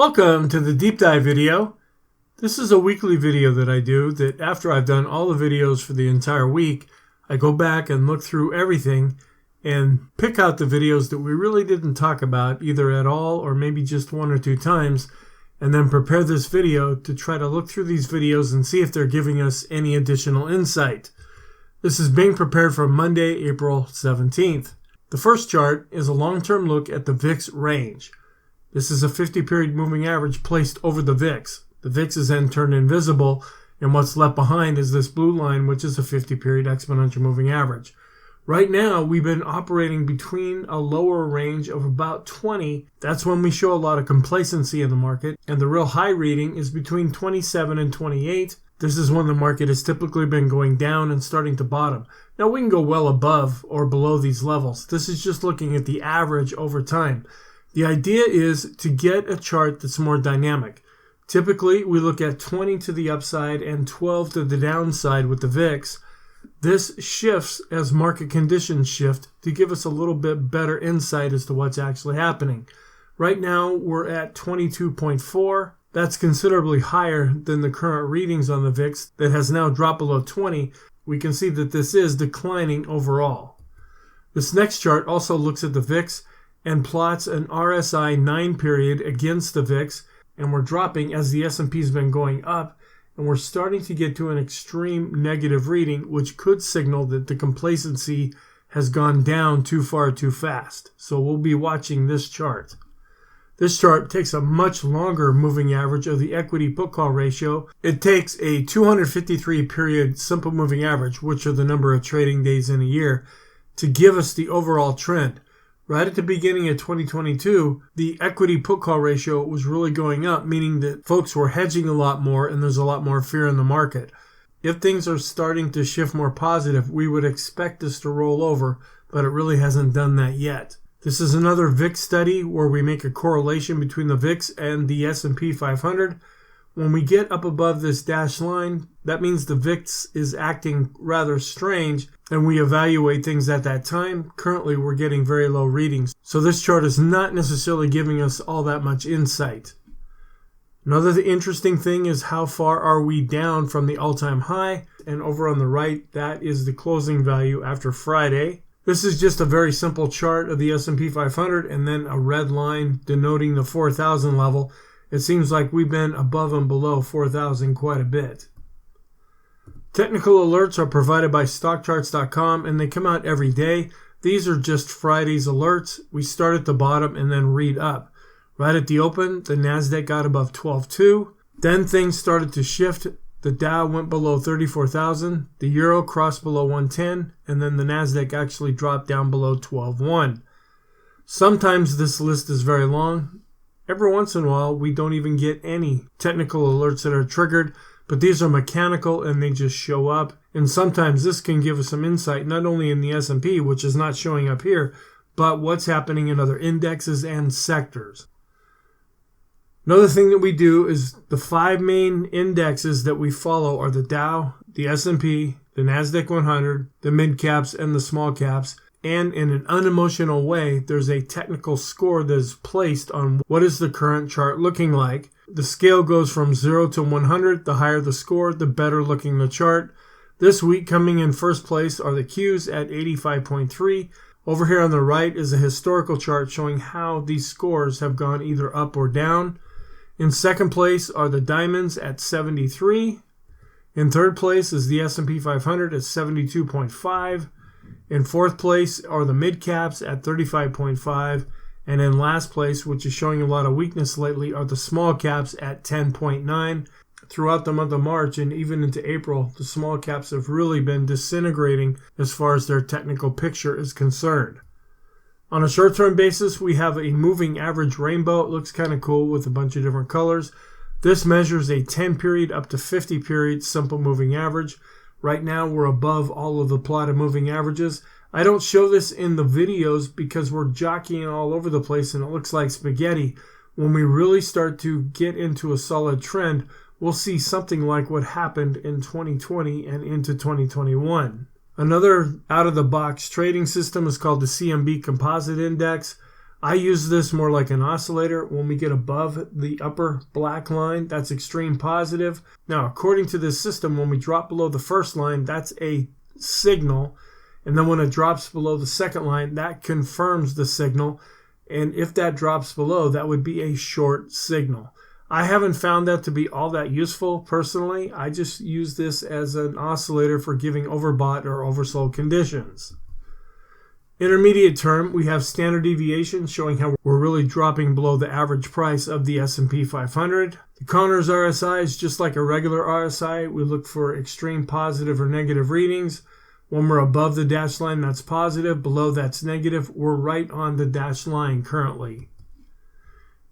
Welcome to the deep dive video. This is a weekly video that I do that after I've done all the videos for the entire week, I go back and look through everything and pick out the videos that we really didn't talk about either at all or maybe just one or two times, and then prepare this video to try to look through these videos and see if they're giving us any additional insight. This is being prepared for Monday, April 17th. The first chart is a long-term look at the VIX range. This is a 50-period moving average placed over the VIX. The VIX is then turned invisible, and what's left behind is this blue line, which is a 50-period exponential moving average. Right now, we've been operating between a lower range of about 20. That's when we show a lot of complacency in the market, and the real high reading is between 27 and 28. This is when the market has typically been going down and starting to bottom. Now, we can go well above or below these levels. This is just looking at the average over time. The idea is to get a chart that's more dynamic. Typically, we look at 20 to the upside and 12 to the downside with the VIX. This shifts as market conditions shift to give us a little bit better insight as to what's actually happening. Right now, we're at 22.4. That's considerably higher than the current readings on the VIX that has now dropped below 20. We can see that this is declining overall. This next chart also looks at the VIX and plots an RSI 9 period against the VIX, and we're dropping as the S&P has been going up, and we're starting to get to an extreme negative reading, which could signal that the complacency has gone down too far too fast. So we'll be watching this chart. This chart takes a much longer moving average of the equity put call ratio. It takes a 253 period simple moving average, which are the number of trading days in a year, to give us the overall trend. Right at the beginning of 2022, the equity put call ratio was really going up, meaning that folks were hedging a lot more and there's a lot more fear in the market. If things are starting to shift more positive, we would expect this to roll over, but it really hasn't done that yet. This is another VIX study where we make a correlation between the VIX and the S&P 500. When we get up above this dashed line, that means the VIX is acting rather strange, and we evaluate things at that time. Currently, we're getting very low readings, so this chart is not necessarily giving us all that much insight. Another interesting thing is how far are we down from the all-time high, and over on the right, that is the closing value after Friday. This is just a very simple chart of the S&P 500 and then a red line denoting the 4,000 level. It seems like we've been above and below 4,000 quite a bit. Technical alerts are provided by StockCharts.com, and they come out every day. These are just Friday's alerts. We start at the bottom and then read up. Right at the open, the NASDAQ got above 12.2. Then things started to shift. The Dow went below 34,000. The Euro crossed below 110. And then the NASDAQ actually dropped down below 12.1. Sometimes this list is very long. Every once in a while, we don't even get any technical alerts that are triggered, but these are mechanical and they just show up. And sometimes this can give us some insight, not only in the S&P, which is not showing up here, but what's happening in other indexes and sectors. Another thing that we do is the 5 main indexes that we follow are the Dow, the S&P, the NASDAQ 100, the mid caps, and the small caps. And in an unemotional way, there's a technical score that is placed on what is the current chart looking like. The scale goes from 0 to 100. The higher the score, the better looking the chart. This week coming in first place are the Qs at 85.3. Over here on the right is a historical chart showing how these scores have gone either up or down. In second place are the diamonds at 73. In third place is the S&P 500 at 72.5. In fourth place are the mid caps at 35.5. And in last place, which is showing a lot of weakness lately, are the small caps at 10.9. Throughout the month of March and even into April, the small caps have really been disintegrating as far as their technical picture is concerned. On a short-term basis, we have a moving average rainbow. It looks kind of cool with a bunch of different colors. This measures a 10-period up to 50-period simple moving average. Right now, we're above all of the plotted moving averages. I don't show this in the videos because we're jockeying all over the place and it looks like spaghetti. When we really start to get into a solid trend, we'll see something like what happened in 2020 and into 2021. Another out-of-the-box trading system is called the CMB Composite Index. I use this more like an oscillator. When we get above the upper black line, that's extreme positive. Now, according to this system, when we drop below the first line, that's a signal. And then when it drops below the second line, that confirms the signal. And if that drops below, that would be a short signal. I haven't found that to be all that useful personally. I just use this as an oscillator for giving overbought or oversold conditions. Intermediate term, we have standard deviation showing how we're really dropping below the average price of the S&P 500. The Connor's RSI is just like a regular RSI. We look for extreme positive or negative readings. When we're above the dashed line, that's positive. Below, that's negative. We're right on the dashed line currently.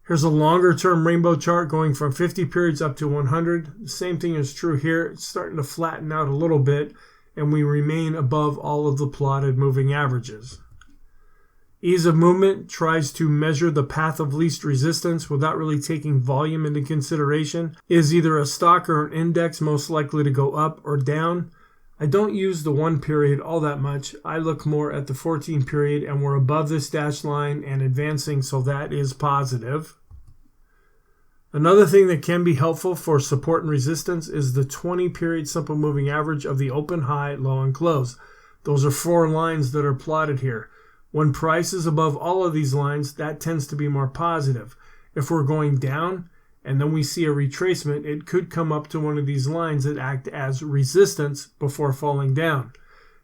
Here's a longer term rainbow chart going from 50 periods up to 100. The same thing is true here. It's starting to flatten out a little bit, and we remain above all of the plotted moving averages. Ease of movement tries to measure the path of least resistance without really taking volume into consideration. Is either a stock or an index most likely to go up or down? I don't use the 1 period all that much. I look more at the 14 period, and we're above this dashed line and advancing, so that is positive. Another thing that can be helpful for support and resistance is the 20 period simple moving average of the open, high, low, and close. Those are 4 lines that are plotted here. When price is above all of these lines, that tends to be more positive. If we're going down and then we see a retracement, it could come up to one of these lines that act as resistance before falling down.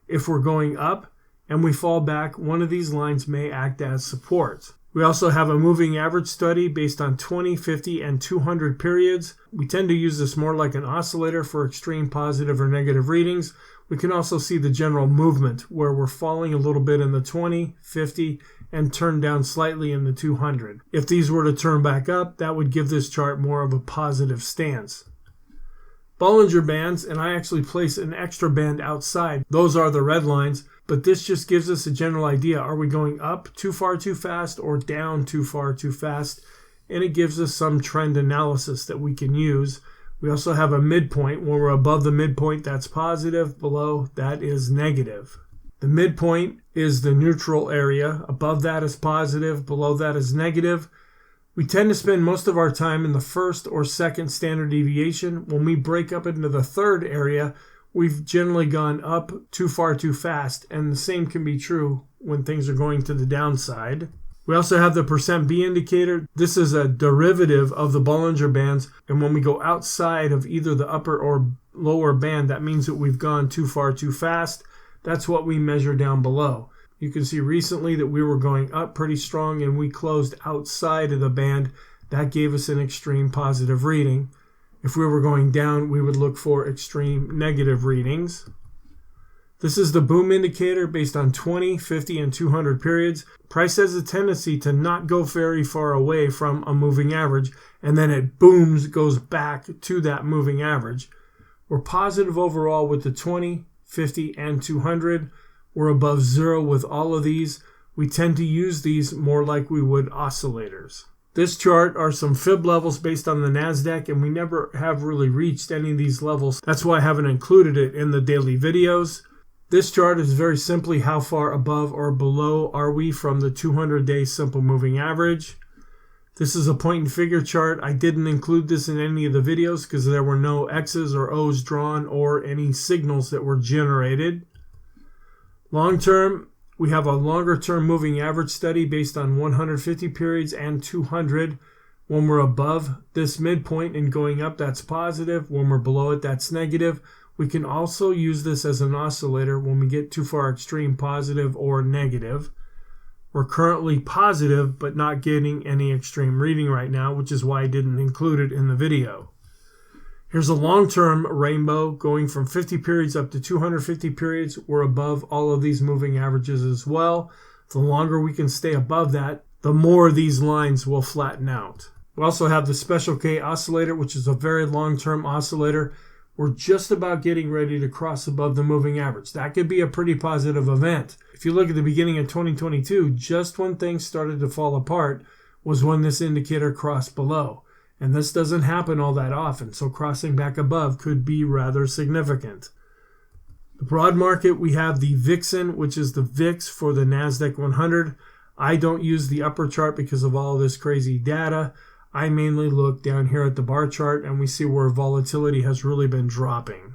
If we're going up and we fall back, one of these lines may act as support. We also have a moving average study based on 20, 50, and 200 periods. We tend to use this more like an oscillator for extreme positive or negative readings. We can also see the general movement where we're falling a little bit in the 20, 50, and turn down slightly in the 200. If these were to turn back up, that would give this chart more of a positive stance. Bollinger Bands, and I actually place an extra band outside. Those are the red lines, but this just gives us a general idea. Are we going up too far too fast or down too far too fast? And it gives us some trend analysis that we can use. We also have a midpoint. When we're above the midpoint, that's positive. Below, that is negative. The midpoint is the neutral area. Above that is positive. Below that is negative. We tend to spend most of our time in the first or second standard deviation. When we break up into the third area, we've generally gone up too far too fast, and the same can be true when things are going to the downside. We also have the percent B indicator. This is a derivative of the Bollinger Bands, and when we go outside of either the upper or lower band, that means that we've gone too far too fast. That's what we measure down below. You can see recently that we were going up pretty strong and we closed outside of the band. That gave us an extreme positive reading. If we were going down, we would look for extreme negative readings. This is the boom indicator based on 20, 50, and 200 periods. Price has a tendency to not go very far away from a moving average, and then it booms, goes back to that moving average. We're positive overall with the 20, 50, and 200. We're above zero with all of these. We tend to use these more like we would oscillators. This chart are some fib levels based on the NASDAQ, and we never have really reached any of these levels. That's why I haven't included it in the daily videos. This chart is very simply how far above or below are we from the 200-day simple moving average. This is a point and figure chart. I didn't include this in any of the videos because there were no X's or O's drawn or any signals that were generated. Long term, we have a longer term moving average study based on 150 periods and 200. When we're above this midpoint and going up, that's positive. When we're below it, that's negative. We can also use this as an oscillator when we get too far extreme positive or negative. We're currently positive, but not getting any extreme reading right now, which is why I didn't include it in the video. Here's a long-term rainbow going from 50 periods up to 250 periods. We're above all of these moving averages as well. The longer we can stay above that, the more these lines will flatten out. We also have the Special K oscillator, which is a very long-term oscillator. We're just about getting ready to cross above the moving average. That could be a pretty positive event. If you look at the beginning of 2022, just when things started to fall apart was when this indicator crossed below. And this doesn't happen all that often, so crossing back above could be rather significant. The broad market, we have the VIXN, which is the VIX for the NASDAQ 100. I don't use the upper chart because of all this crazy data. I mainly look down here at the bar chart, and we see where volatility has really been dropping.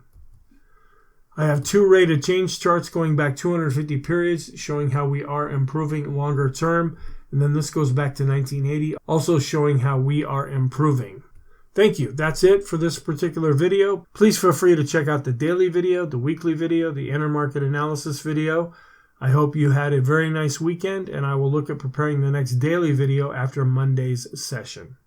I have two rate of change charts going back 250 periods showing how we are improving longer term. And then this goes back to 1980, also showing how we are improving. Thank you. That's it for this particular video. Please feel free to check out the daily video, the weekly video, the intermarket analysis video. I hope you had a very nice weekend, and I will look at preparing the next daily video after Monday's session.